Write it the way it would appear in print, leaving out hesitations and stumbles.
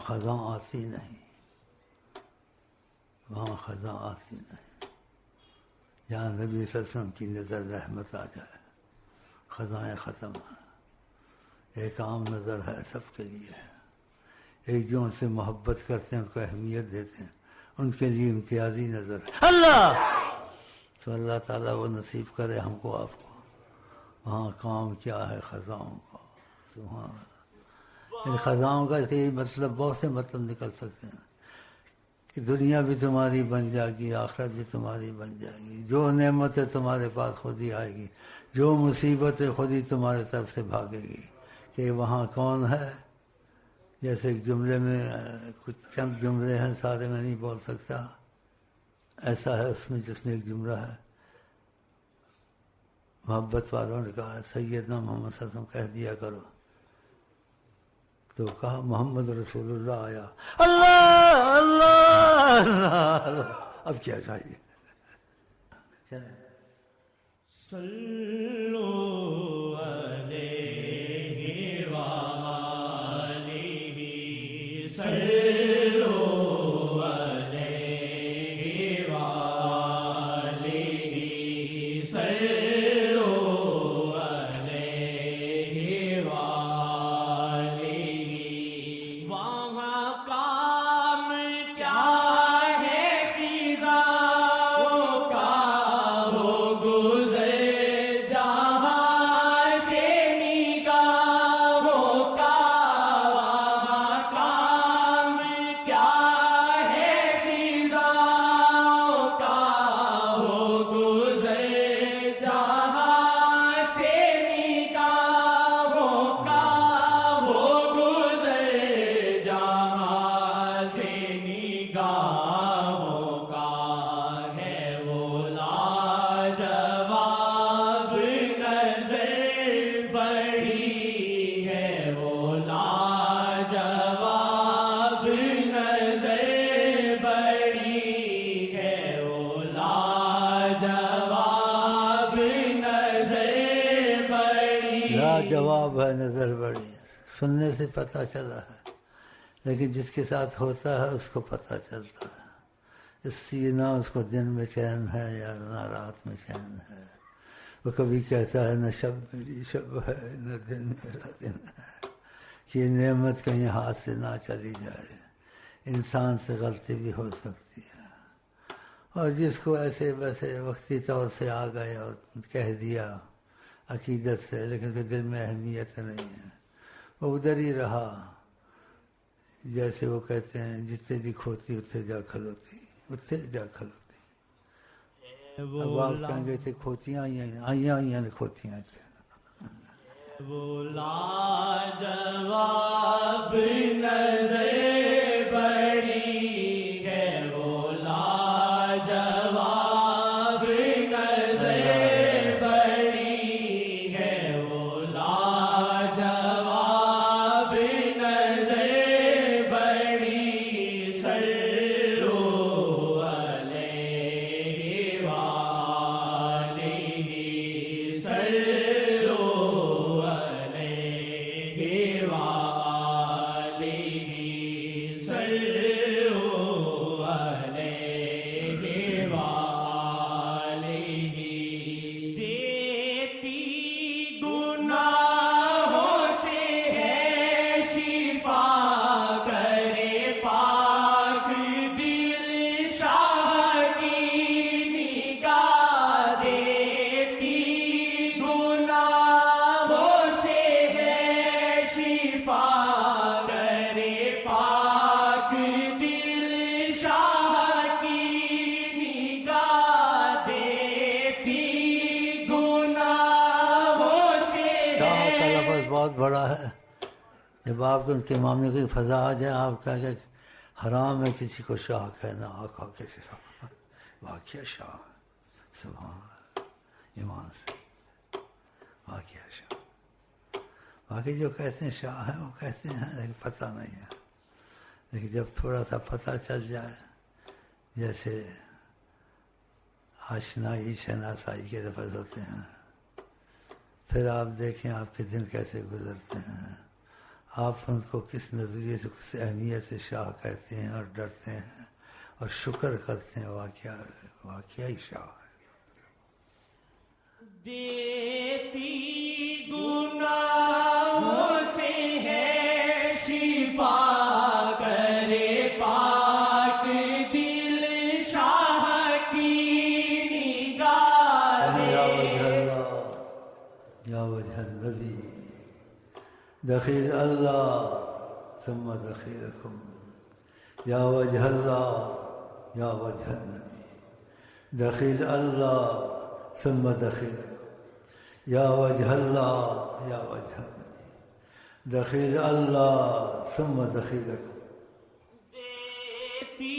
خزاں آتی نہیں، وہاں خزاں آتی نہیں، جہاں نبی صلی اللہ علیہ وسلم کی نظر رحمت آ جائے خزائیں ختم ہیں۔ ایک عام نظر ہے، سب کے لیے ہے، ایک جو ان سے محبت کرتے ہیں ان کو اہمیت دیتے ہیں ان کے لیے امتیازی نظر ہے اللہ۔ تو اللہ تعالیٰ وہ نصیب کرے ہم کو آپ کو، وہاں کام کیا ہے خزاؤں کا، سبحان اللہ۔ ان خزاؤں کا یہی مطلب، بہت سے مطلب نکل سکتے ہیں کہ دنیا بھی تمہاری بن جائے گی، آخرت بھی تمہاری بن جائے گی، جو نعمت ہے تمہارے پاس خود ہی آئے گی، جو مصیبت ہے خود ہی تمہارے طرف سے بھاگے گی۔ کہ وہاں کون ہے، جیسے ایک جملے میں، کچھ چند جملے ہیں سارے میں نہیں بول سکتا، ایسا ہے اس میں جس میں ایک جملہ ہے، محبت والوں نے کہا سیدنا محمد صلی اللہ علیہ وسلم کہہ دیا کرو، تو کہا محمد رسول اللہ آیا، اللہ اللہ اللہ، اب کیا چاہیے؟ صلو علیہ وآلہ، صلو علیہ وآلہ، صلو علیہ وآلہ۔ وہاں کام کیا ہے خزاؤں کا، وہ گزر جہاں سے نگاہوں کا۔ وہاں کام کیا ہے خزاؤں کا، وہ گزر جہاں سے نگاہوں کا، وہ گزر جہاں سے نگاہوں کا ہے، وہ لاجواب نظر بڑی ہے، وہ لاجواب نظر بڑی ہے، وہ لاجواب نظر بڑی۔ لاجواب ہے نظر بڑی، سننے سے پتہ چلا ہے، لیکن جس کے ساتھ ہوتا ہے اس کو پتہ چلتا ہے۔ اس لیے نہ اس کو دن میں چین ہے یا نہ رات میں چین ہے۔ وہ کبھی کہتا ہے نہ شب میری شب ہے نہ دن میرا دن ہے، کہ یہ نعمت کہیں ہاتھ سے نہ چلی جائے، انسان سے غلطی بھی ہو سکتی ہے۔ اور جس کو ایسے ویسے وقتی طور سے آ گئے اور کہہ دیا عقیدت سے، لیکن اس کے دل میں اہمیت نہیں ہے، وہ ادھر ہی رہا، جیسے وہ کہتے ہیں جتنے دی کھوتی اتنے جا کھلوتی، اتنے جا کھلوتی۔ اب آپ کہیں گے تھے کھوتیاں آئیاں نے کھوتیاں تھے۔ وہ لاجواب نظر بڑی صلوا علیہ وآلہ دیتی گناہوں سے ہے شفا کرے پاک دل شاہ کی نگاہ دیتی گناہوں سے ہے شفا کرے پاک دل شاہ کی نگاہ دیتی گناہوں سے شاہ کا لفظ بہت بڑا ہے. جب آپ کو ان کے معاملے کی فضا آ جائے آپ کہیں کہ حرام ہے کسی کو شاہ کہنا. آقا کے شاہ واقعہ شاہ سبحان ایمان سے واقعہ شاہ. باقی جو کہتے ہیں شاہ ہیں وہ کہتے ہیں لیکن پتہ نہیں ہے. لیکن جب تھوڑا سا پتہ چل جائے جیسے آشنائی شناسائی کے لفظ ہوتے ہیں پھر آپ دیکھیں آپ کے دن کیسے گزرتے ہیں. آپ ان کو کس نظریے سے کس اہمیت سے شاہ کہتے ہیں اور ڈرتے ہیں اور شکر کرتے ہیں. واقعی شاہ ہے. دیتی گناہوں سے ہے شفا کرے پاک دل شاہ کی نگاہ یا وجہ اللہ یا وجہ النبی دخیل اللہ ثم دخیلکم یا وجہ اللہ یا وجہ النبی دخیل اللہ ثم دخیلکم یا وجہ اللہ یا وجہ النبی دخیل اللہ ثم دخیلکم. دیتی